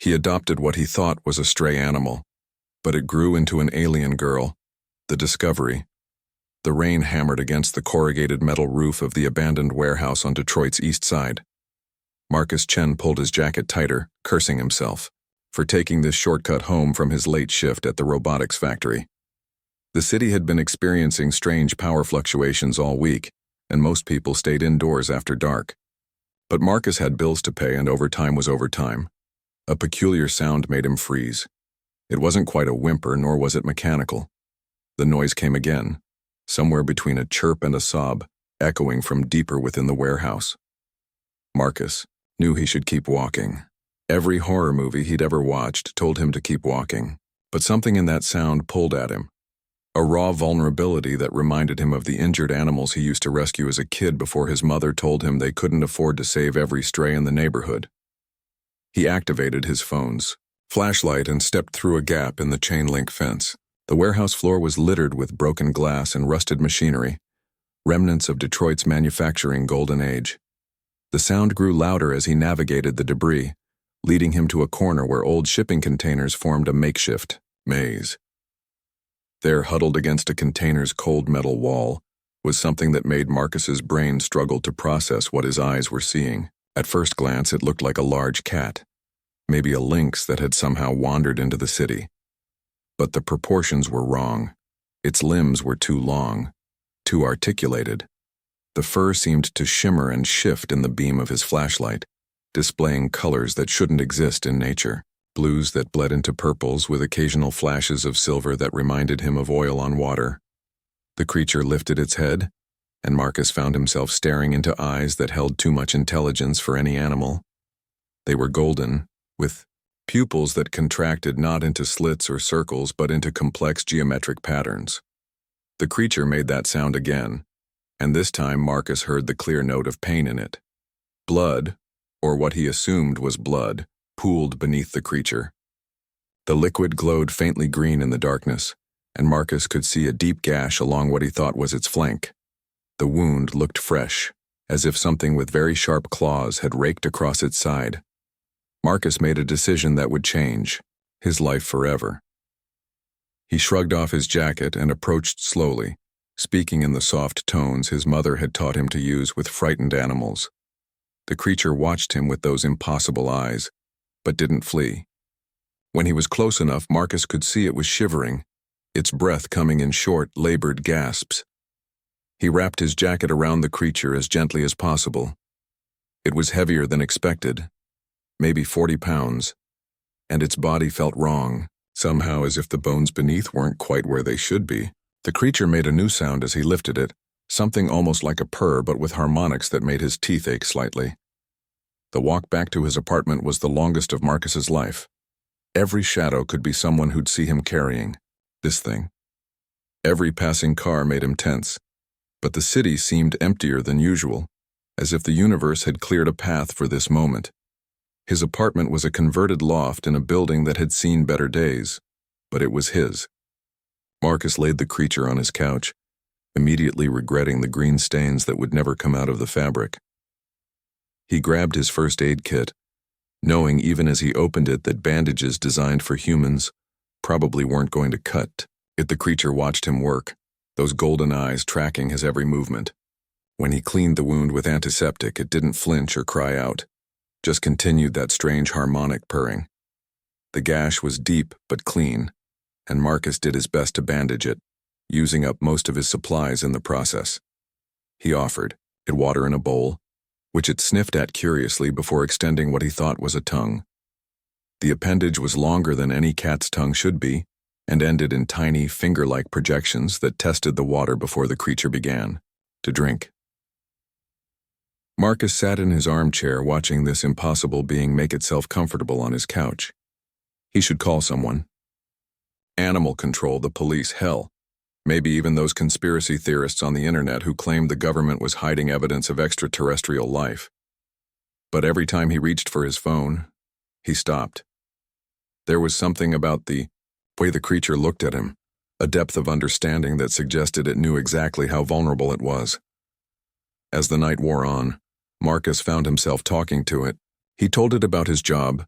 He adopted what he thought was a stray animal, but it grew into an alien girl, the Discovery. The rain hammered against the corrugated metal roof of the abandoned warehouse on Detroit's east side. Marcus Chen pulled his jacket tighter, cursing himself for taking this shortcut home from his late shift at the robotics factory. The city had been experiencing strange power fluctuations all week, and most people stayed indoors after dark. But Marcus had bills to pay, and overtime was overtime. A peculiar sound made him freeze. It wasn't quite a whimper, nor was it mechanical. The noise came again, somewhere between a chirp and a sob, echoing from deeper within the warehouse. Marcus knew he should keep walking. Every horror movie he'd ever watched told him to keep walking, but something in that sound pulled at him. A raw vulnerability that reminded him of the injured animals he used to rescue as a kid before his mother told him they couldn't afford to save every stray in the neighborhood. He activated his phone's flashlight and stepped through a gap in the chain-link fence. The warehouse floor was littered with broken glass and rusted machinery, remnants of Detroit's manufacturing golden age. The sound grew louder as he navigated the debris, leading him to a corner where old shipping containers formed a makeshift maze. There, huddled against a container's cold metal wall, was something that made Marcus's brain struggle to process what his eyes were seeing. At first glance, it looked like a large cat, maybe a lynx that had somehow wandered into the city. But the proportions were wrong. Its limbs were too long, too articulated. The fur seemed to shimmer and shift in the beam of his flashlight, displaying colors that shouldn't exist in nature, blues that bled into purples with occasional flashes of silver that reminded him of oil on water. The creature lifted its head, and Marcus found himself staring into eyes that held too much intelligence for any animal. They were golden, with pupils that contracted not into slits or circles but into complex geometric patterns. The creature made that sound again, and this time Marcus heard the clear note of pain in it. Blood, or what he assumed was blood, pooled beneath the creature. The liquid glowed faintly green in the darkness, and Marcus could see a deep gash along what he thought was its flank. The wound looked fresh, as if something with very sharp claws had raked across its side. Marcus made a decision that would change his life forever. He shrugged off his jacket and approached slowly, speaking in the soft tones his mother had taught him to use with frightened animals. The creature watched him with those impossible eyes, but didn't flee. When he was close enough, Marcus could see it was shivering, its breath coming in short, labored gasps. He wrapped his jacket around the creature as gently as possible. It was heavier than expected, maybe 40 pounds, and its body felt wrong, somehow as if the bones beneath weren't quite where they should be. The creature made a new sound as he lifted it, something almost like a purr but with harmonics that made his teeth ache slightly. The walk back to his apartment was the longest of Marcus's life. Every shadow could be someone who'd see him carrying this thing. Every passing car made him tense, but the city seemed emptier than usual, as if the universe had cleared a path for this moment. His apartment was a converted loft in a building that had seen better days, but it was his. Marcus laid the creature on his couch, immediately regretting the green stains that would never come out of the fabric. He grabbed his first aid kit, knowing even as he opened it that bandages designed for humans probably weren't going to cut. The creature watched him work, those golden eyes tracking his every movement. When he cleaned the wound with antiseptic, it didn't flinch or cry out, just continued that strange harmonic purring. The gash was deep but clean, and Marcus did his best to bandage it, using up most of his supplies in the process. He offered it water in a bowl, which it sniffed at curiously before extending what he thought was a tongue. The appendage was longer than any cat's tongue should be, and ended in tiny, finger-like projections that tested the water before the creature began to drink. Marcus sat in his armchair watching this impossible being make itself comfortable on his couch. He should call someone. Animal control, the police, hell. Maybe even those conspiracy theorists on the internet who claimed the government was hiding evidence of extraterrestrial life. But every time he reached for his phone, he stopped. There was something about the way the creature looked at him, a depth of understanding that suggested it knew exactly how vulnerable it was. As the night wore on, Marcus found himself talking to it. He told it about his job,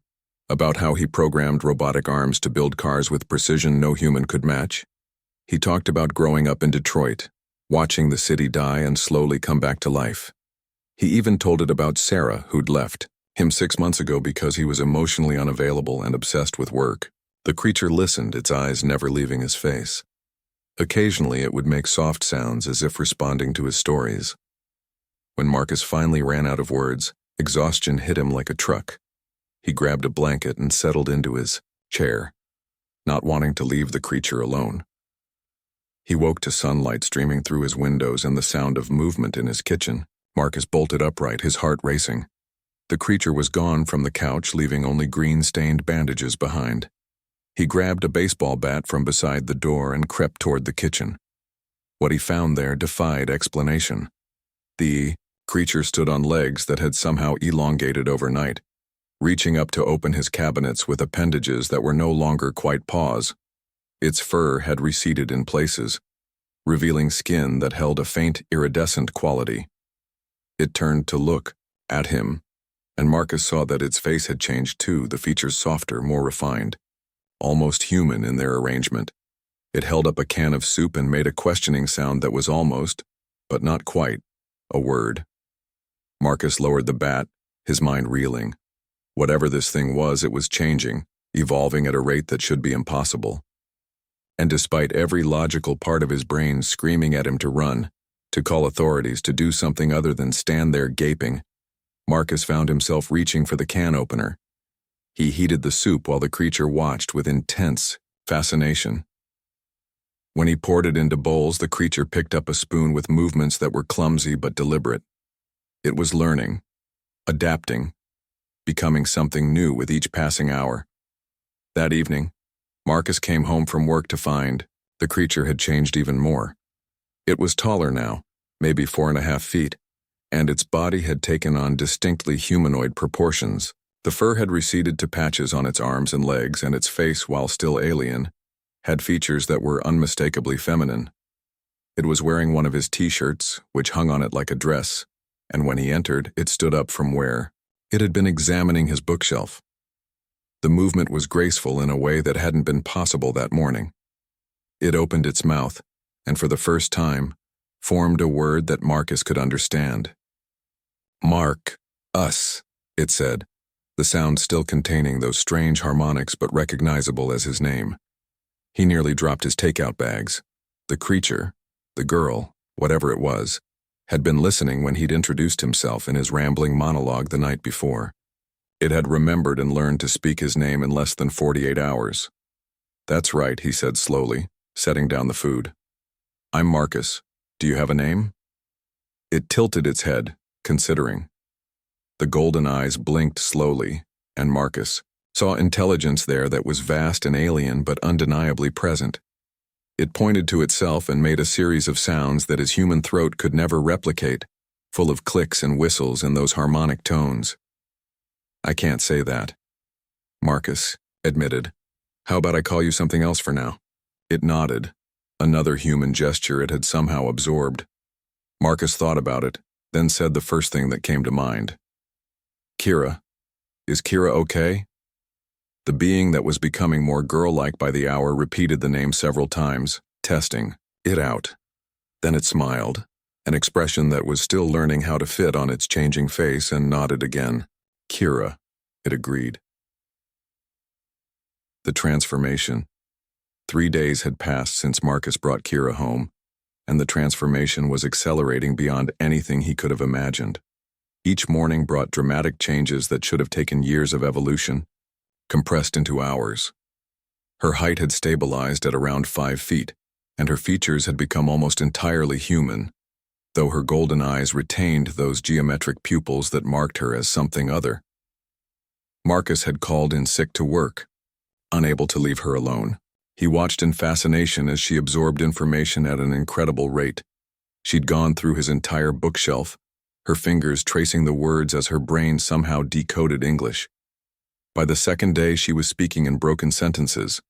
about how he programmed robotic arms to build cars with precision no human could match. He talked about growing up in Detroit, watching the city die and slowly come back to life. He even told it about Sarah, who'd left him 6 months ago because he was emotionally unavailable and obsessed with work. The creature listened, its eyes never leaving his face. Occasionally it would make soft sounds as if responding to his stories. When Marcus finally ran out of words, exhaustion hit him like a truck. He grabbed a blanket and settled into his chair, not wanting to leave the creature alone. He woke to sunlight streaming through his windows and the sound of movement in his kitchen. Marcus bolted upright, his heart racing. The creature was gone from the couch, leaving only green-stained bandages behind. He grabbed a baseball bat from beside the door and crept toward the kitchen. What he found there defied explanation. The creature stood on legs that had somehow elongated overnight, reaching up to open his cabinets with appendages that were no longer quite paws. Its fur had receded in places, revealing skin that held a faint iridescent quality. It turned to look at him, and Marcus saw that its face had changed too, the features softer, more refined, almost human in their arrangement. It held up a can of soup and made a questioning sound that was almost, but not quite, a word. Marcus lowered the bat, his mind reeling. Whatever this thing was, it was changing, evolving at a rate that should be impossible. And despite every logical part of his brain screaming at him to run, to call authorities, to do something other than stand there gaping, Marcus found himself reaching for the can opener. He heated the soup while the creature watched with intense fascination. When he poured it into bowls, the creature picked up a spoon with movements that were clumsy but deliberate. It was learning, adapting, becoming something new with each passing hour. That evening, Marcus came home from work to find the creature had changed even more. It was taller now, maybe 4.5 feet, and its body had taken on distinctly humanoid proportions. The fur had receded to patches on its arms and legs, and its face, while still alien, had features that were unmistakably feminine. It was wearing one of his t-shirts, which hung on it like a dress, and when he entered, it stood up from where it had been examining his bookshelf. The movement was graceful in a way that hadn't been possible that morning. It opened its mouth, and for the first time, formed a word that Marcus could understand. "Mark, us," it said, the sound still containing those strange harmonics but recognizable as his name. He nearly dropped his takeout bags. The creature, the girl, whatever it was, had been listening when he'd introduced himself in his rambling monologue the night before. It had remembered and learned to speak his name in less than 48 hours. "That's right," he said slowly, setting down the food. "I'm Marcus. Do you have a name?" It tilted its head, considering. The golden eyes blinked slowly, and Marcus saw intelligence there that was vast and alien but undeniably present. It pointed to itself and made a series of sounds that his human throat could never replicate, full of clicks and whistles and those harmonic tones. "I can't say that," Marcus admitted. "How about I call you something else for now?" It nodded, another human gesture it had somehow absorbed. Marcus thought about it, then said the first thing that came to mind. "Kira. Is Kira okay?" The being that was becoming more girl-like by the hour repeated the name several times, testing it out. Then it smiled, an expression that was still learning how to fit on its changing face, and nodded again. "Kira," it agreed. The transformation. 3 days had passed since Marcus brought Kira home, and the transformation was accelerating beyond anything he could have imagined. Each morning brought dramatic changes that should have taken years of evolution, compressed into hours. Her height had stabilized at around 5 feet, and her features had become almost entirely human, though her golden eyes retained those geometric pupils that marked her as something other. Marcus had called in sick to work, unable to leave her alone. He watched in fascination as she absorbed information at an incredible rate. She'd gone through his entire bookshelf, her fingers tracing the words as her brain somehow decoded English. By the second day, she was speaking in broken sentences.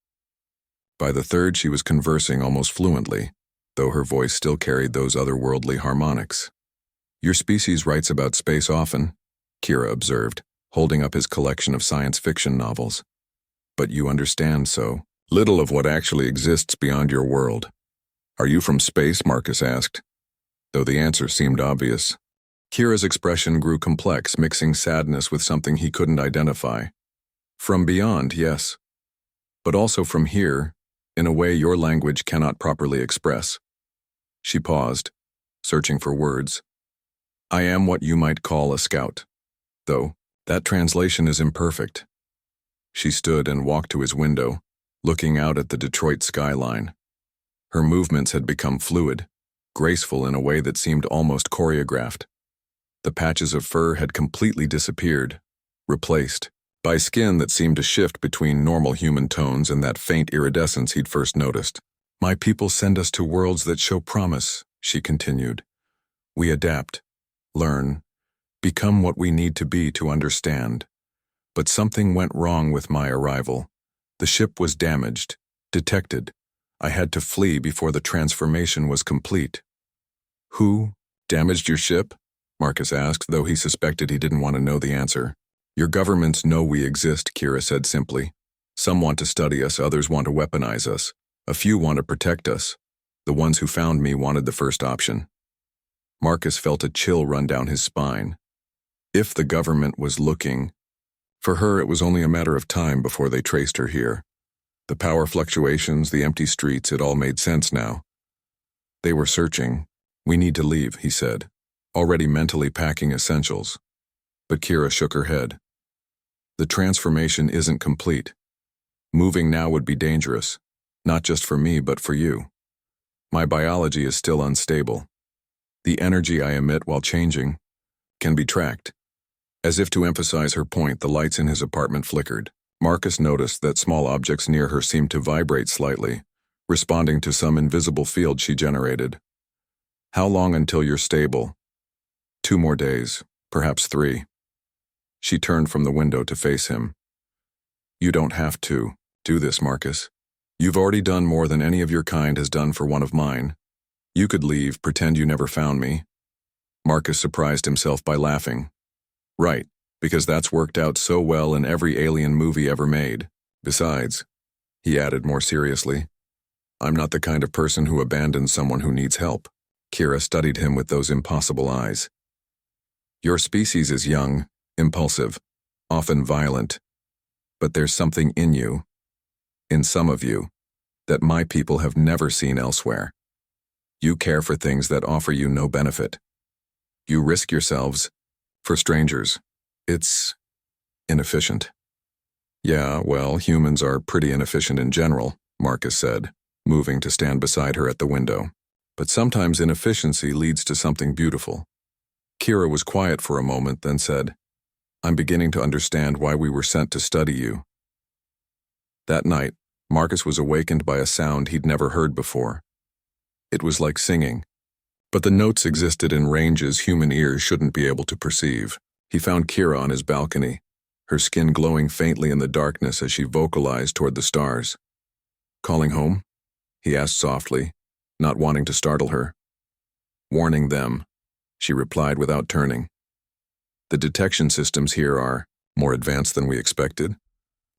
By the third, she was conversing almost fluently, though her voice still carried those otherworldly harmonics. "Your species writes about space often," Kira observed, holding up his collection of science fiction novels. But you understand so little of what actually exists beyond your world. Are you from space? Marcus asked, though the answer seemed obvious. Kira's expression grew complex, mixing sadness with something he couldn't identify. From beyond, yes. But also from here, in a way your language cannot properly express. She paused, searching for words. I am what you might call a scout, though that translation is imperfect. She stood and walked to his window, looking out at the Detroit skyline. Her movements had become fluid, graceful in a way that seemed almost choreographed. The patches of fur had completely disappeared, replaced by skin that seemed to shift between normal human tones and that faint iridescence he'd first noticed. My people send us to worlds that show promise, she continued. We adapt, learn, become what we need to be to understand. But something went wrong with my arrival. The ship was damaged, detected. I had to flee before the transformation was complete. Who damaged your ship? Marcus asked, though he suspected he didn't want to know the answer. Your governments know we exist, Kira said simply. Some want to study us, others want to weaponize us. A few want to protect us. The ones who found me wanted the first option. Marcus felt a chill run down his spine. If the government was looking, for her it was only a matter of time before they traced her here. The power fluctuations, the empty streets, it all made sense now. They were searching. We need to leave, he said, already mentally packing essentials. But Kira shook her head. The transformation isn't complete. Moving now would be dangerous, not just for me but for you. My biology is still unstable. The energy I emit while changing can be tracked. As if to emphasize her point, the lights in his apartment flickered. Marcus noticed that small objects near her seemed to vibrate slightly, responding to some invisible field she generated. How long until you're stable? 2 more days, perhaps 3. She turned from the window to face him. You don't have to do this, Marcus. You've already done more than any of your kind has done for one of mine. You could leave, pretend you never found me. Marcus surprised himself by laughing. Right, because that's worked out so well in every alien movie ever made. Besides, he added more seriously, I'm not the kind of person who abandons someone who needs help. Kira studied him with those impossible eyes. Your species is young, impulsive, often violent, but there's something in you, in some of you, that my people have never seen elsewhere. You care for things that offer you no benefit. You risk yourselves for strangers. It's inefficient. Yeah, well, humans are pretty inefficient in general, Marcus said, moving to stand beside her at the window. But sometimes inefficiency leads to something beautiful. Kira was quiet for a moment, then said, I'm beginning to understand why we were sent to study you. That night, Marcus was awakened by a sound he'd never heard before. It was like singing, but the notes existed in ranges human ears shouldn't be able to perceive. He found Kira on his balcony, her skin glowing faintly in the darkness as she vocalized toward the stars. Calling home? He asked softly, not wanting to startle her. Warning them, she replied without turning. The detection systems here are more advanced than we expected.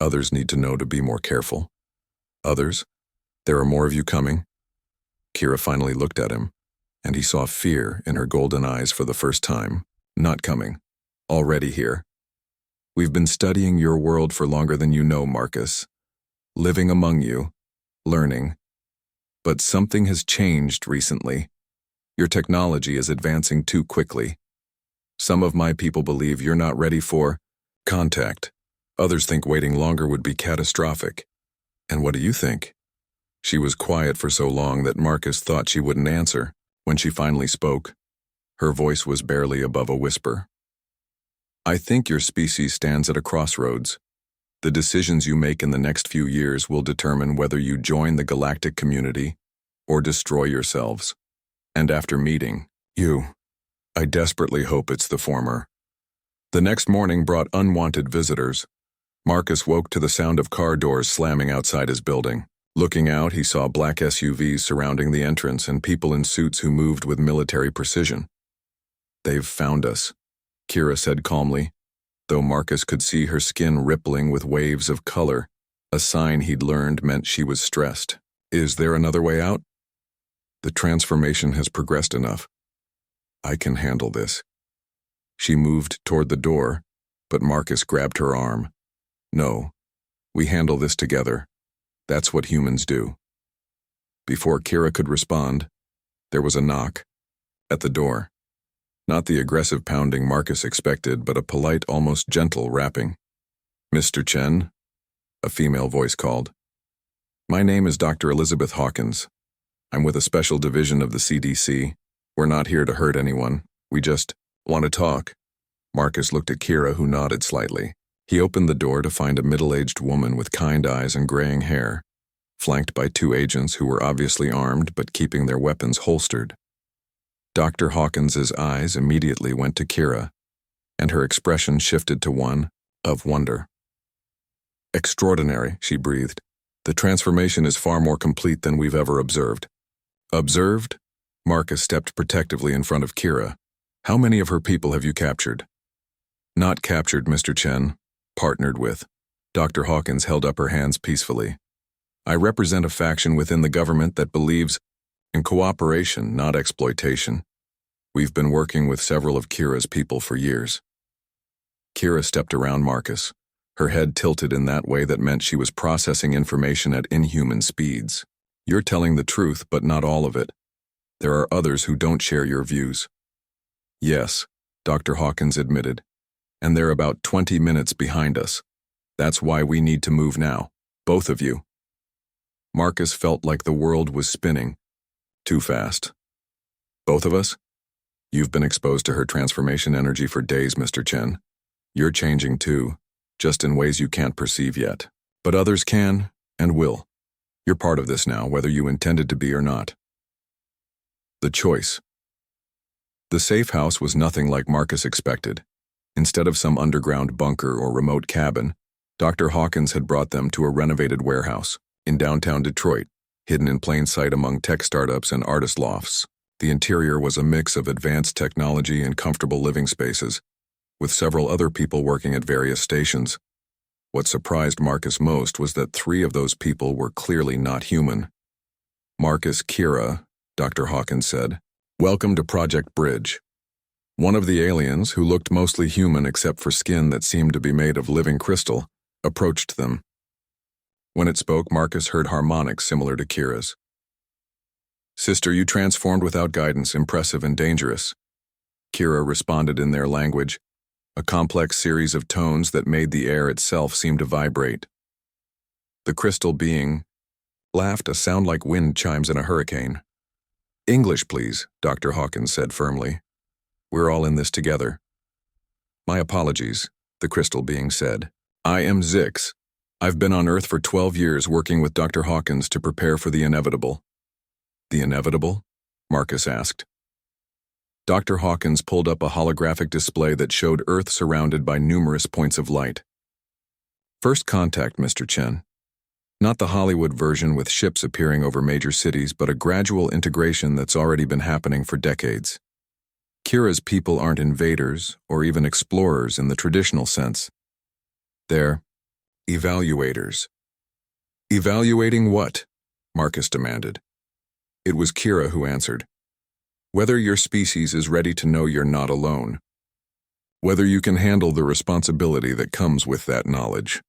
Others need to know to be more careful. Others, there are more of you coming. Kira finally looked at him, and he saw fear in her golden eyes for the first time. Not coming. Already here. We've been studying your world for longer than you know, Marcus. Living among you, learning. But something has changed recently. Your technology is advancing too quickly. Some of my people believe you're not ready for contact. Others think waiting longer would be catastrophic. And what do you think? She was quiet for so long that Marcus thought she wouldn't answer. When she finally spoke, her voice was barely above a whisper. I think your species stands at a crossroads. The decisions you make in the next few years will determine whether you join the galactic community or destroy yourselves. And after meeting you, I desperately hope it's the former. The next morning brought unwanted visitors. Marcus woke to the sound of car doors slamming outside his building. Looking out, he saw black SUVs surrounding the entrance and people in suits who moved with military precision. They've found us, Kira said calmly. though Marcus could see her skin rippling with waves of color, a sign he'd learned meant she was stressed. Is there another way out? The transformation has progressed enough. I can handle this. She moved toward the door, but Marcus grabbed her arm. No, we handle this together. That's what humans do. Before Kira could respond, there was a knock at the door. Not the aggressive pounding Marcus expected, but a polite, almost gentle rapping. Mr. Chen, a female voice called. My name is Dr. Elizabeth Hawkins. I'm with a special division of the CDC. We're not here to hurt anyone. We just want to talk. Marcus looked at Kira, who nodded slightly. He opened the door to find a middle-aged woman with kind eyes and graying hair, flanked by two agents who were obviously armed but keeping their weapons holstered. Dr. Hawkins's eyes immediately went to Kira, and her expression shifted to one of wonder. Extraordinary, she breathed. The transformation is far more complete than we've ever observed. Observed? Marcus stepped protectively in front of Kira. How many of her people have you captured? Not captured, Mr. Chen. Partnered with. Dr. Hawkins held up her hands peacefully. I represent a faction within the government that believes in cooperation, not exploitation. We've been working with several of Kira's people for years. Kira stepped around Marcus, her head tilted in that way that meant she was processing information at inhuman speeds. You're telling the truth, but not all of it. There are others who don't share your views. Yes, Dr. Hawkins admitted. And they're about 20 minutes behind us. That's why we need to move now, both of you. Marcus felt like the world was spinning. Too fast. Both of us? You've been exposed to her transformation energy for days, Mr. Chen. You're changing too, just in ways you can't perceive yet. But others can, and will. You're part of this now, whether you intended to be or not. The choice. The safe house was nothing like Marcus expected. Instead of some underground bunker or remote cabin, Dr. Hawkins had brought them to a renovated warehouse in downtown Detroit, hidden in plain sight among tech startups and artist lofts. The interior was a mix of advanced technology and comfortable living spaces, with several other people working at various stations. What surprised Marcus most was that 3 of those people were clearly not human. Marcus, Kira, Dr. Hawkins said, welcome to Project Bridge. One of the aliens, who looked mostly human except for skin that seemed to be made of living crystal, approached them. When it spoke, Marcus heard harmonics similar to Kira's. Sister, you transformed without guidance, impressive and dangerous. Kira responded in their language, a complex series of tones that made the air itself seem to vibrate. The crystal being laughed, a sound like wind chimes in a hurricane. English, please, Dr. Hawkins said firmly. We're all in this together. My apologies, the crystal being said. I am Zix. I've been on Earth for 12 years working with Dr. Hawkins to prepare for the inevitable. The inevitable? Marcus asked. Dr. Hawkins pulled up a holographic display that showed Earth surrounded by numerous points of light. First contact, Mr. Chen. Not the Hollywood version with ships appearing over major cities, but a gradual integration that's already been happening for decades. Kira's people aren't invaders or even explorers in the traditional sense. They're evaluators. Evaluating what? Marcus demanded. It was Kira who answered. Whether your species is ready to know you're not alone. Whether you can handle the responsibility that comes with that knowledge.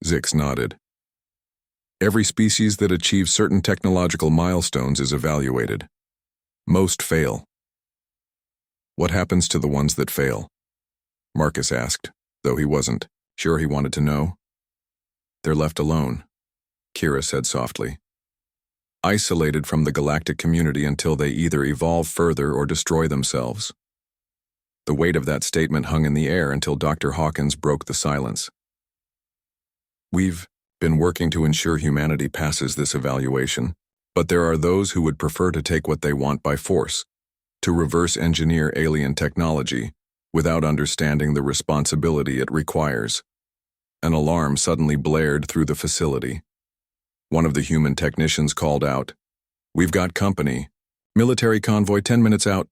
Zix nodded. Every species that achieves certain technological milestones is evaluated. Most fail. What happens to the ones that fail? Marcus asked, though he wasn't sure he wanted to know. They're left alone, Kira said softly. Isolated from the galactic community until they either evolve further or destroy themselves. The weight of that statement hung in the air until Dr. Hawkins broke the silence. We've been working to ensure humanity passes this evaluation, but there are those who would prefer to take what they want by force, to reverse engineer alien technology without understanding the responsibility it requires. An alarm suddenly blared through the facility. One of the human technicians called out, "We've got company. Military convoy 10 minutes out."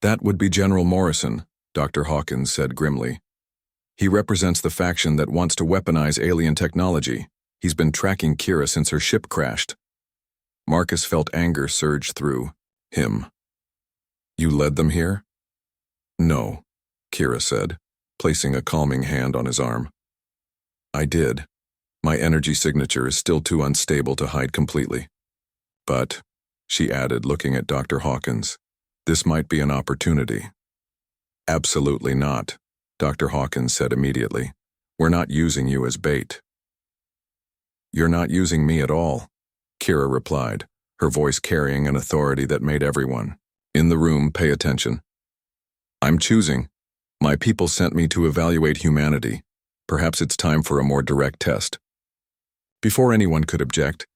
That would be General Morrison, Dr. Hawkins said grimly. He represents the faction that wants to weaponize alien technology. He's been tracking Kira since her ship crashed. Marcus felt anger surge through him. You led them here? No, Kira said, placing a calming hand on his arm. I did. My energy signature is still too unstable to hide completely. But, she added, looking at Dr. Hawkins, this might be an opportunity. Absolutely not, Dr. Hawkins said immediately. We're not using you as bait. You're not using me at all, Kira replied, her voice carrying an authority that made everyone in the room pay attention. I'm choosing. My people sent me to evaluate humanity. Perhaps it's time for a more direct test. Before anyone could object,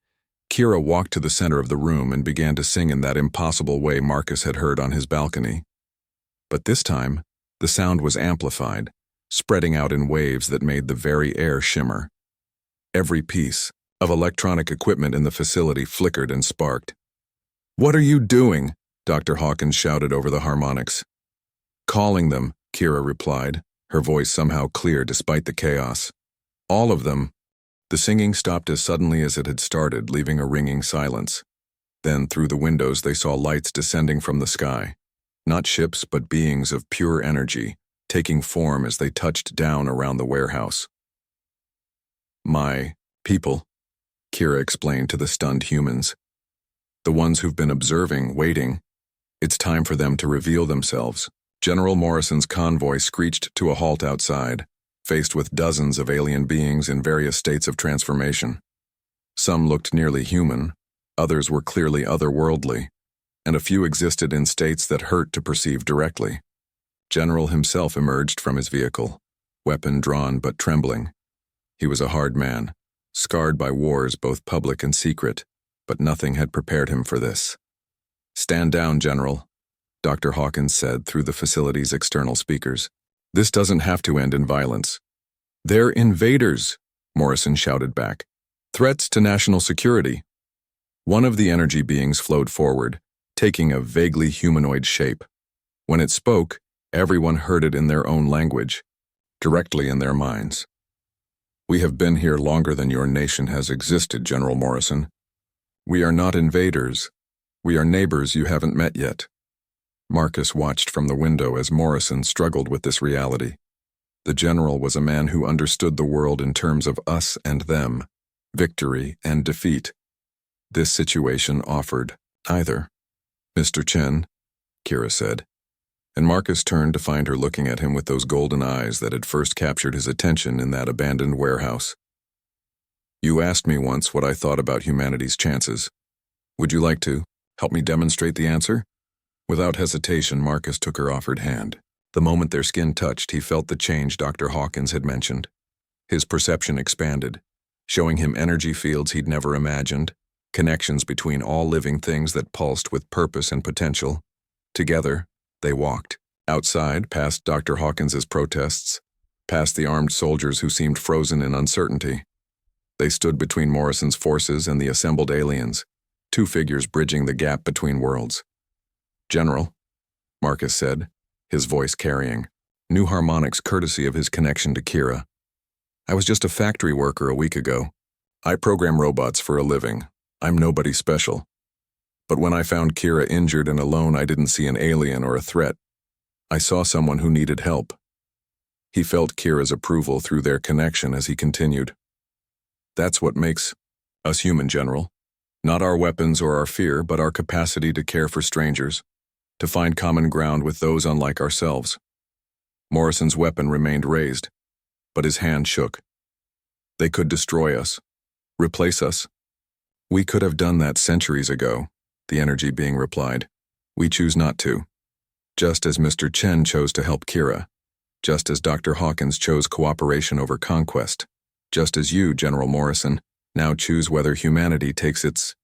Kira walked to the center of the room and began to sing in that impossible way Marcus had heard on his balcony. But this time, the sound was amplified, spreading out in waves that made the very air shimmer. Every piece of electronic equipment in the facility flickered and sparked. What are you doing? Dr. Hawkins shouted over the harmonics. Calling them, Kira replied, her voice somehow clear despite the chaos. All of them. The singing stopped as suddenly as it had started, leaving a ringing silence. Then, through the windows, they saw lights descending from the sky. Not ships, but beings of pure energy, taking form as they touched down around the warehouse. My people, Kira explained to the stunned humans. The ones who've been observing, waiting. It's time for them to reveal themselves. General Morrison's convoy screeched to a halt outside, faced with dozens of alien beings in various states of transformation. Some looked nearly human, others were clearly otherworldly, and a few existed in states that hurt to perceive directly. General himself emerged from his vehicle, weapon drawn but trembling. He was a hard man, scarred by wars both public and secret, but nothing had prepared him for this. Stand down, General, Dr. Hawkins said through the facility's external speakers. This doesn't have to end in violence. They're invaders, Morrison shouted back. Threats to national security. One of the energy beings flowed forward, taking a vaguely humanoid shape. When it spoke, everyone heard it in their own language, directly in their minds. We have been here longer than your nation has existed, General Morrison. We are not invaders. We are neighbors you haven't met yet. Marcus watched from the window as Morrison struggled with this reality. The general was a man who understood the world in terms of us and them, victory and defeat. This situation offered either. Mr. Chen, Kira said, and Marcus turned to find her looking at him with those golden eyes that had first captured his attention in that abandoned warehouse. You asked me once what I thought about humanity's chances. Would you like to help me demonstrate the answer? Without hesitation, Marcus took her offered hand. The moment their skin touched, he felt the change Dr. Hawkins had mentioned. His perception expanded, showing him energy fields he'd never imagined, connections between all living things that pulsed with purpose and potential. Together, they walked. Outside, past Dr. Hawkins's protests, past the armed soldiers who seemed frozen in uncertainty. They stood between Morrison's forces and the assembled aliens, two figures bridging the gap between worlds. General, Marcus said, his voice carrying new harmonics courtesy of his connection to Kira. I was just a factory worker a week ago. I program robots for a living. I'm nobody special. But when I found Kira injured and alone, I didn't see an alien or a threat. I saw someone who needed help. He felt Kira's approval through their connection as he continued. That's what makes us human, General. Not our weapons or our fear, but our capacity to care for strangers, to find common ground with those unlike ourselves. Morrison's weapon remained raised, but his hand shook. They could destroy us, replace us. We could have done that centuries ago, the energy being replied. We choose not to. Just as Mr. Chen chose to help Kira, just as Dr. Hawkins chose cooperation over conquest, just as you, General Morrison, now choose whether humanity takes its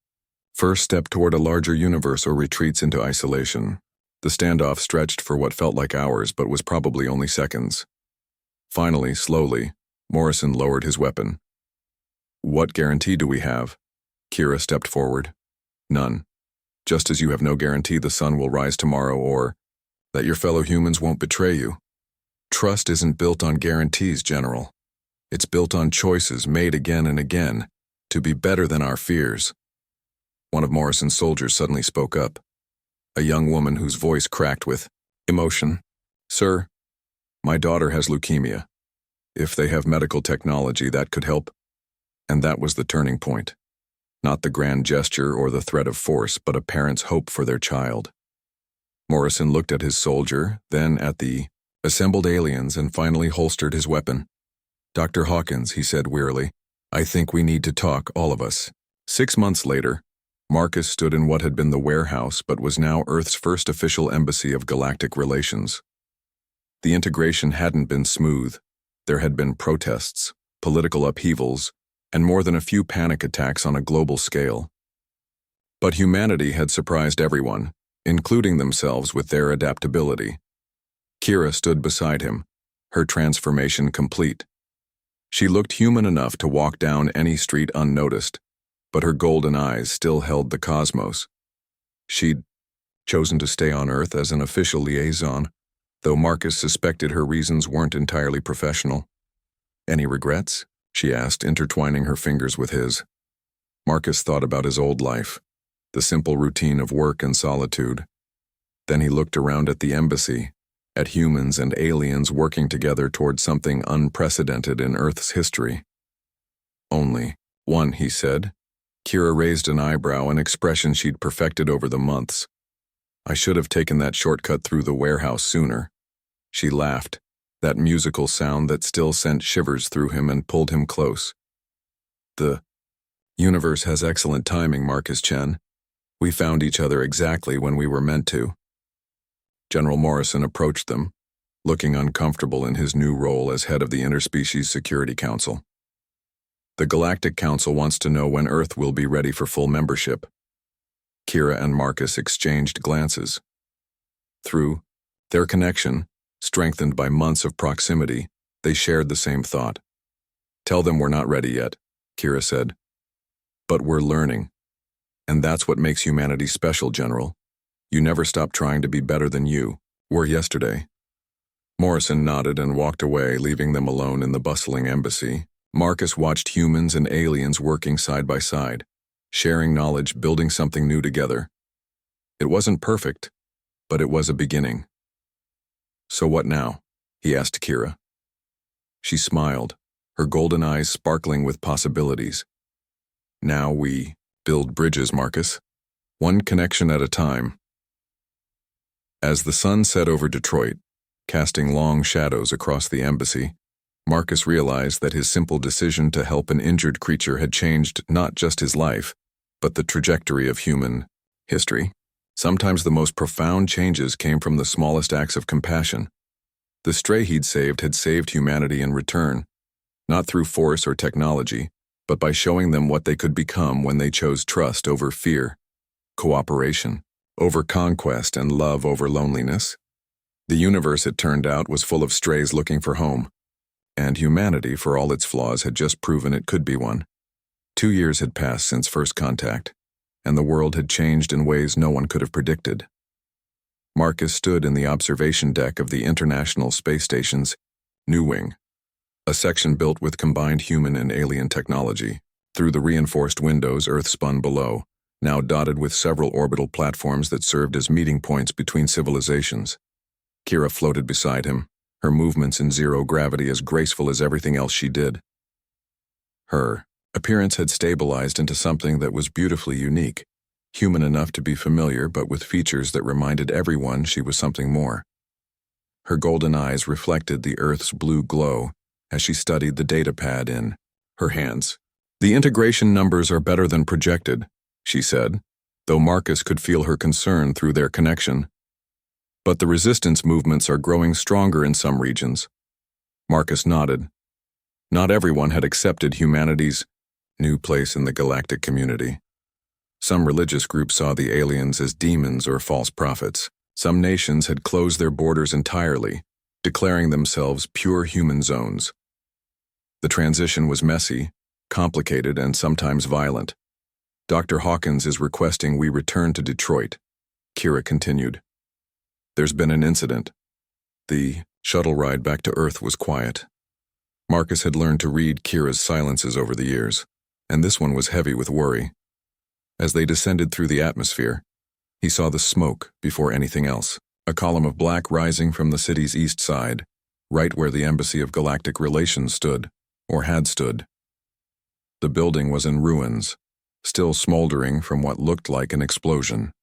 first step toward a larger universe or retreats into isolation. The standoff stretched for what felt like hours but was probably only seconds. Finally, slowly, Morrison lowered his weapon. What guarantee do we have? Kira stepped forward. None. Just as you have no guarantee the sun will rise tomorrow or that your fellow humans won't betray you. Trust isn't built on guarantees, General. It's built on choices made again and again to be better than our fears. One of Morrison's soldiers suddenly spoke up, a young woman whose voice cracked with emotion. "Sir, my daughter has leukemia. If they have medical technology, that could help." And that was the turning point. Not the grand gesture or the threat of force, but a parent's hope for their child. Morrison looked at his soldier, then at the assembled aliens, and finally holstered his weapon. "Dr. Hawkins," he said wearily, "I think we need to talk, all of us." 6 months later, Marcus stood in what had been the warehouse but was now Earth's first official embassy of galactic relations. The integration hadn't been smooth. There had been protests, political upheavals, and more than a few panic attacks on a global scale. But humanity had surprised everyone, including themselves, with their adaptability. Kira stood beside him, her transformation complete. She looked human enough to walk down any street unnoticed, but her golden eyes still held the cosmos. She'd chosen to stay on Earth as an official liaison, though Marcus suspected her reasons weren't entirely professional. "Any regrets?" she asked, intertwining her fingers with his. Marcus thought about his old life, the simple routine of work and solitude. Then he looked around at the embassy, at humans and aliens working together toward something unprecedented in Earth's history. "Only one," he said. Kira raised an eyebrow, an expression she'd perfected over the months. "I should have taken that shortcut through the warehouse sooner." She laughed, that musical sound that still sent shivers through him and pulled him close. "The universe has excellent timing, Marcus Chen. We found each other exactly when we were meant to." General Morrison approached them, looking uncomfortable in his new role as head of the Interspecies Security Council. "The Galactic Council wants to know when Earth will be ready for full membership." Kira and Marcus exchanged glances. Through their connection, strengthened by months of proximity, they shared the same thought. "Tell them we're not ready yet," Kira said. "But we're learning. And that's what makes humanity special, General. You never stop trying to be better than you were yesterday." Morrison nodded and walked away, leaving them alone in the bustling embassy. Marcus watched humans and aliens working side by side, sharing knowledge, building something new together. It wasn't perfect, but it was a beginning. "So what now?" he asked Kira. She smiled, her golden eyes sparkling with possibilities. "Now we build bridges, Marcus. One connection at a time." As the sun set over Detroit, casting long shadows across the embassy, Marcus realized that his simple decision to help an injured creature had changed not just his life, but the trajectory of human history. Sometimes the most profound changes came from the smallest acts of compassion. The stray he'd saved had saved humanity in return, not through force or technology, but by showing them what they could become when they chose trust over fear, cooperation over conquest, and love over loneliness. The universe, it turned out, was full of strays looking for home, and humanity, for all its flaws, had just proven it could be one. 2 years had passed since first contact, and the world had changed in ways no one could have predicted. Marcus stood in the observation deck of the International Space Station's New Wing, a section built with combined human and alien technology. Through the reinforced windows, Earth spun below, now dotted with several orbital platforms that served as meeting points between civilizations. Kira floated beside him, her movements in zero gravity as graceful as everything else she did. Her appearance had stabilized into something that was beautifully unique, human enough to be familiar but with features that reminded everyone she was something more. Her golden eyes reflected the Earth's blue glow as she studied the data pad in her hands. "The integration numbers are better than projected," she said, though Marcus could feel her concern through their connection. "But the resistance movements are growing stronger in some regions." Marcus nodded. Not everyone had accepted humanity's new place in the galactic community. Some religious groups saw the aliens as demons or false prophets. Some nations had closed their borders entirely, declaring themselves pure human zones. The transition was messy, complicated, and sometimes violent. "Dr. Hawkins is requesting we return to Detroit," Kira continued. "There's been an incident. The shuttle ride back to Earth was quiet. Marcus had learned to read Kira's silences over the years, and this one was heavy with worry. As they descended through the atmosphere, he saw the smoke before anything else, a column of black rising from the city's east side, right where the Embassy of Galactic Relations stood, or had stood. The building was in ruins, still smoldering from what looked like an explosion.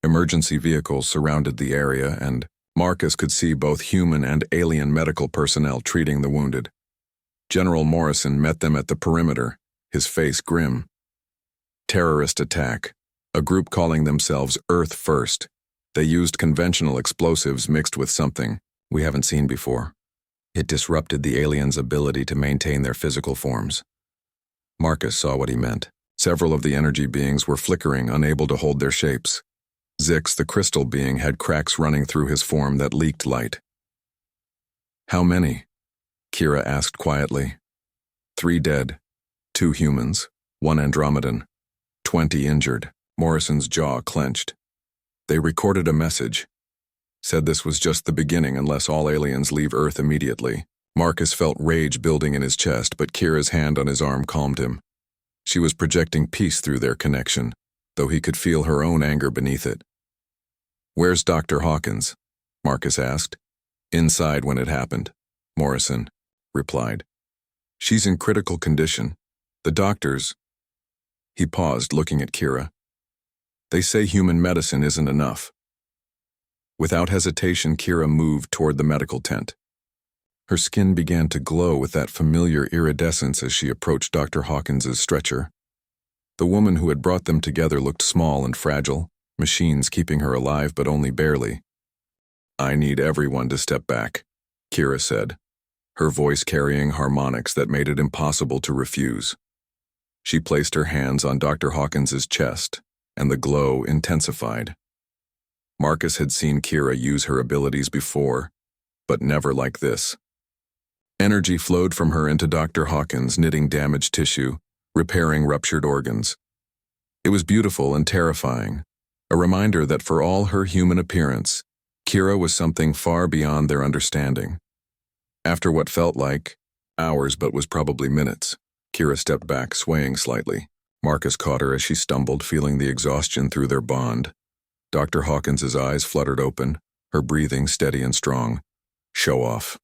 Emergency vehicles surrounded the area, and Marcus could see both human and alien medical personnel treating the wounded. General Morrison met them at the perimeter, his face grim. Terrorist attack, a group calling themselves Earth First. They used conventional explosives mixed with something we haven't seen before. It disrupted the aliens' ability to maintain their physical forms. Marcus saw what he meant. Several of the energy beings were flickering, unable to hold their shapes. Zix, the crystal being, had cracks running through his form that leaked light. "How many?" Kira asked quietly. 3 dead, 2 humans, 1 Andromedan, 20 injured. Morrison's jaw clenched. They recorded a message. Said this was just the beginning unless all aliens leave Earth immediately. Marcus felt rage building in his chest, but Kira's hand on his arm calmed him. She was projecting peace through their connection, though he could feel her own anger beneath it. "Where's Dr. Hawkins?" Marcus asked. "Inside when it happened," Morrison replied. "She's in critical condition. The doctors—" He paused, looking at Kira. "They say human medicine isn't enough." Without hesitation, Kira moved toward the medical tent. Her skin began to glow with that familiar iridescence as she approached Dr. Hawkins's stretcher. The woman who had brought them together looked small and fragile, machines keeping her alive but only barely. "I need everyone to step back," Kira said, her voice carrying harmonics that made it impossible to refuse. She placed her hands on Dr. Hawkins's chest, and the glow intensified. Marcus had seen Kira use her abilities before, but never like this. Energy flowed from her into Dr. Hawkins, knitting damaged tissue, repairing ruptured organs. It was beautiful and terrifying, a reminder that for all her human appearance, Kira was something far beyond their understanding. After what felt like hours but was probably minutes, Kira stepped back, swaying slightly. Marcus caught her as she stumbled, feeling the exhaustion through their bond. Dr. Hawkins's eyes fluttered open, her breathing steady and strong. "Show off,"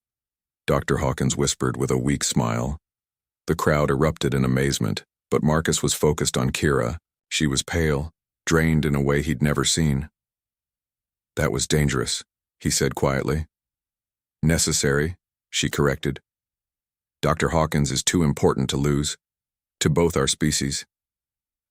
Dr. Hawkins whispered with a weak smile. The crowd erupted in amazement, but Marcus was focused on Kira. She was pale, drained in a way he'd never seen. "That was dangerous," he said quietly. "Necessary," she corrected. "Dr. Hawkins is too important to lose, to both our species."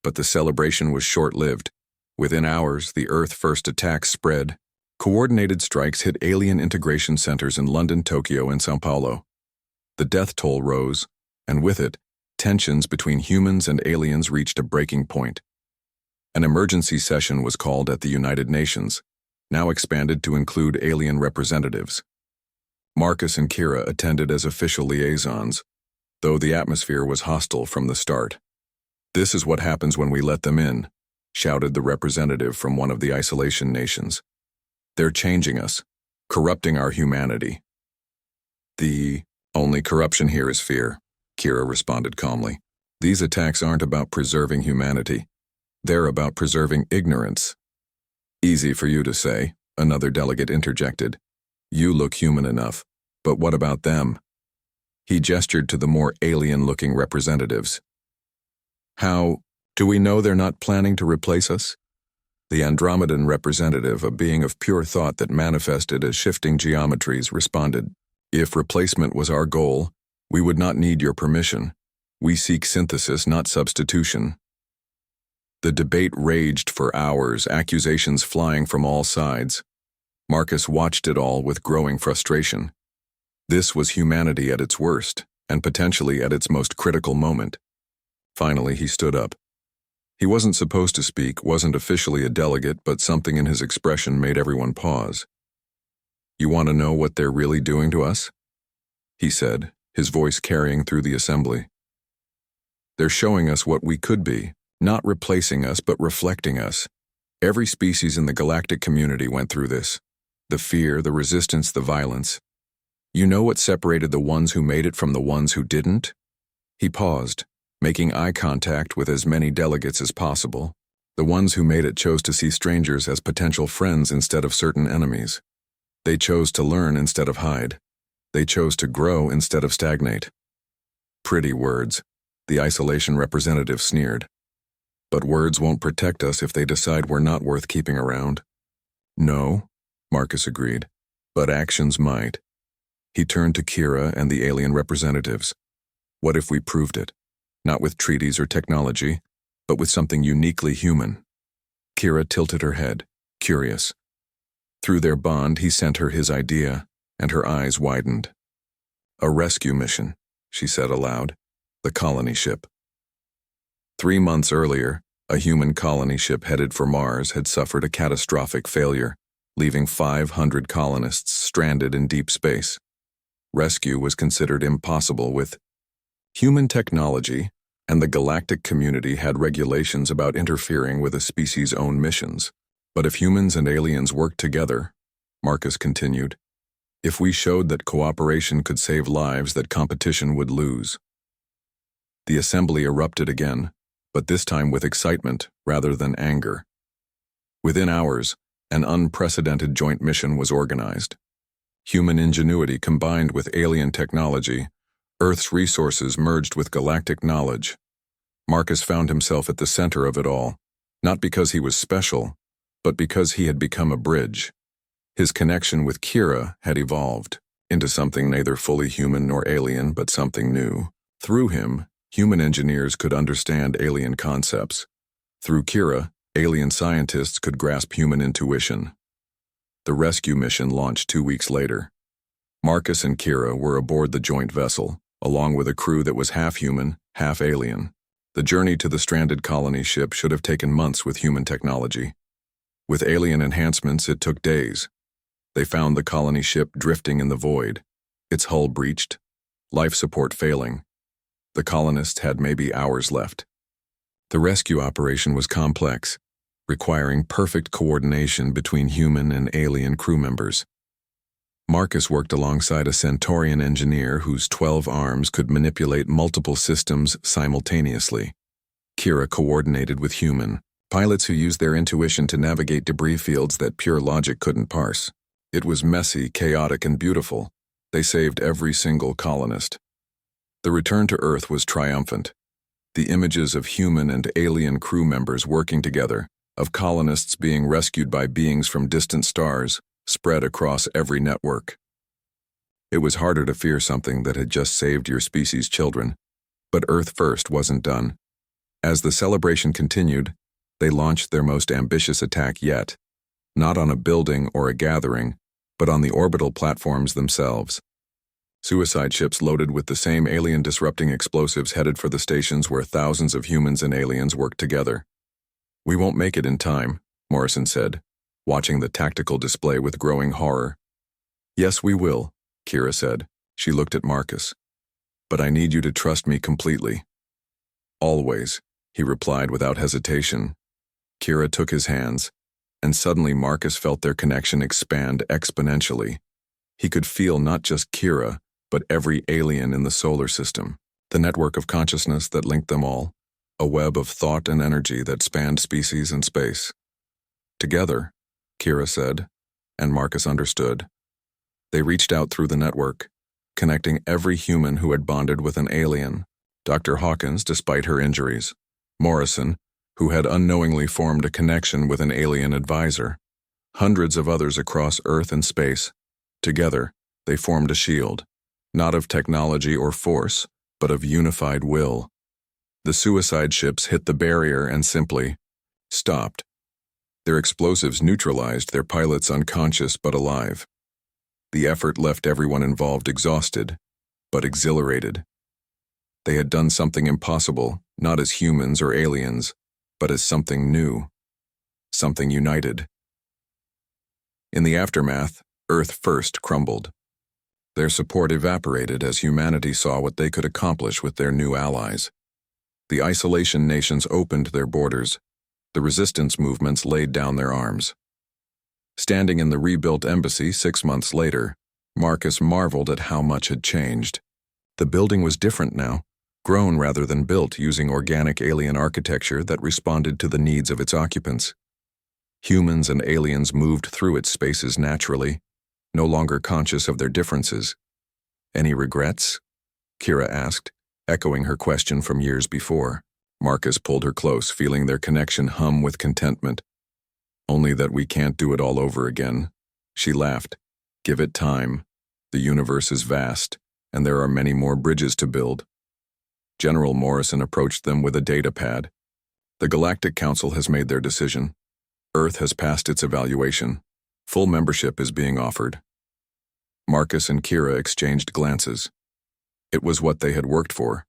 But the celebration was short-lived. Within hours, the Earth First attack spread. Coordinated strikes hit alien integration centers in London, Tokyo, and São Paulo. The death toll rose, and with it, tensions between humans and aliens reached a breaking point. An emergency session was called at the United Nations, now expanded to include alien representatives. Marcus and Kira attended as official liaisons, though the atmosphere was hostile from the start. "This is what happens when we let them in," shouted the representative from one of the isolation nations. "They're changing us, corrupting our humanity." "The only corruption here is fear," Kira responded calmly. "These attacks aren't about preserving humanity. They're about preserving ignorance." "Easy for you to say," another delegate interjected. "You look human enough, but what about them?" He gestured to the more alien-looking representatives. "How do we know they're not planning to replace us?" The Andromedan representative, a being of pure thought that manifested as shifting geometries, responded, "If replacement was our goal, we would not need your permission. We seek synthesis, not substitution." The debate raged for hours, accusations flying from all sides. Marcus watched it all with growing frustration. This was humanity at its worst, and potentially at its most critical moment. Finally, he stood up. He wasn't supposed to speak, wasn't officially a delegate, but something in his expression made everyone pause. "You want to know what they're really doing to us?" he said, his voice carrying through the assembly. "They're showing us what we could be, not replacing us, but reflecting us. Every species in the galactic community went through this. The fear, the resistance, the violence. You know what separated the ones who made it from the ones who didn't? He paused, making eye contact with as many delegates as possible. The ones who made it chose to see strangers as potential friends instead of certain enemies. They chose to learn instead of hide. They chose to grow instead of stagnate. Pretty words, the isolation representative sneered. But words won't protect us if they decide we're not worth keeping around. No, Marcus agreed, but actions might. He turned to Kira and the alien representatives. What if we proved it? Not with treaties or technology, but with something uniquely human. Kira tilted her head, curious. Through their bond, he sent her his idea, and her eyes widened. A rescue mission, she said aloud. The colony ship. 3 months earlier, a human colony ship headed for Mars had suffered a catastrophic failure, leaving 500 colonists stranded in deep space. Rescue was considered impossible with human technology, and the galactic community had regulations about interfering with a species' own missions. But if humans and aliens worked together, Marcus continued, if we showed that cooperation could save lives that competition would lose. The assembly erupted again, but this time with excitement rather than anger. Within hours, an unprecedented joint mission was organized. Human ingenuity combined with alien technology, Earth's resources merged with galactic knowledge. Marcus found himself at the center of it all, not because he was special, but because he had become a bridge. His connection with Kira had evolved into something neither fully human nor alien, but something new. Through him, human engineers could understand alien concepts. Through Kira, alien scientists could grasp human intuition. The rescue mission launched 2 weeks later. Marcus and Kira were aboard the joint vessel, along with a crew that was half human, half alien. The journey to the stranded colony ship should have taken months with human technology. With alien enhancements, it took days. They found the colony ship drifting in the void, its hull breached, life support failing. The colonists had maybe hours left. The rescue operation was complex, requiring perfect coordination between human and alien crew members. Marcus worked alongside a Centaurian engineer whose 12 arms could manipulate multiple systems simultaneously. Kira coordinated with human pilots who used their intuition to navigate debris fields that pure logic couldn't parse. It was messy, chaotic, and beautiful. They saved every single colonist. The return to Earth was triumphant. The images of human and alien crew members working together, of colonists being rescued by beings from distant stars, spread across every network. It was harder to fear something that had just saved your species' children, but Earth First wasn't done. As the celebration continued, they launched their most ambitious attack yet, not on a building or a gathering, but on the orbital platforms themselves. Suicide ships loaded with the same alien-disrupting explosives headed for the stations where thousands of humans and aliens worked together. "We won't make it in time," Morrison said, watching the tactical display with growing horror. "Yes, we will," Kira said. She looked at Marcus. "But I need you to trust me completely." "Always," he replied without hesitation. Kira took his hands, and suddenly Marcus felt their connection expand exponentially. He could feel not just Kira, but every alien in the solar system, the network of consciousness that linked them all, a web of thought and energy that spanned species and space. "Together," Kira said, and Marcus understood. They reached out through the network, connecting every human who had bonded with an alien. Dr. Hawkins, despite her injuries. Morrison, who had unknowingly formed a connection with an alien advisor. Hundreds of others across Earth and space. Together, they formed a shield, not of technology or force, but of unified will. The suicide ships hit the barrier and simply stopped. Their explosives neutralized their pilots unconscious but alive. The effort left everyone involved exhausted, but exhilarated. They had done something impossible, not as humans or aliens, but as something new, something united. In the aftermath, Earth First crumbled. Their support evaporated as humanity saw what they could accomplish with their new allies. The isolation nations opened their borders. The resistance movements laid down their arms. Standing in the rebuilt embassy 6 months later, Marcus marveled at how much had changed. The building was different now, grown rather than built using organic alien architecture that responded to the needs of its occupants. Humans and aliens moved through its spaces naturally, no longer conscious of their differences. "Any regrets?" Kira asked, echoing her question from years before. Marcus pulled her close, feeling their connection hum with contentment. "Only that we can't do it all over again." She laughed. "Give it time. The universe is vast, and there are many more bridges to build." General Morrison approached them with a data pad. "The Galactic Council has made their decision. Earth has passed its evaluation. Full membership is being offered." Marcus and Kira exchanged glances. It was what they had worked for,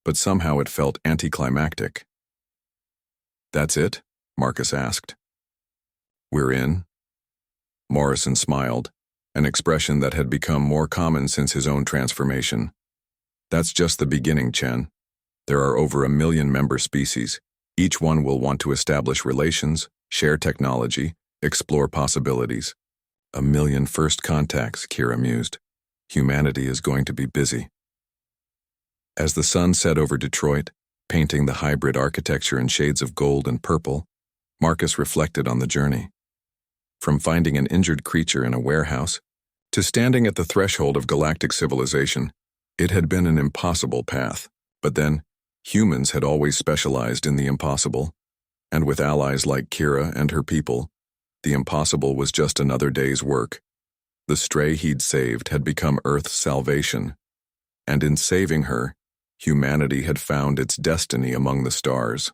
but somehow it felt anticlimactic. "That's it?" Marcus asked. "We're in?" Morrison smiled, an expression that had become more common since his own transformation. "That's just the beginning, Chen. There are over 1 million member species. Each one will want to establish relations, share technology, explore possibilities. 1 million first contacts," Kira mused. "Humanity is going to be busy." As the sun set over Detroit, painting the hybrid architecture in shades of gold and purple, Marcus reflected on the journey. From finding an injured creature in a warehouse to standing at the threshold of galactic civilization, it had been an impossible path. But then, humans had always specialized in the impossible, and with allies like Kira and her people, the impossible was just another day's work. The stray he'd saved had become Earth's salvation, and in saving her, humanity had found its destiny among the stars.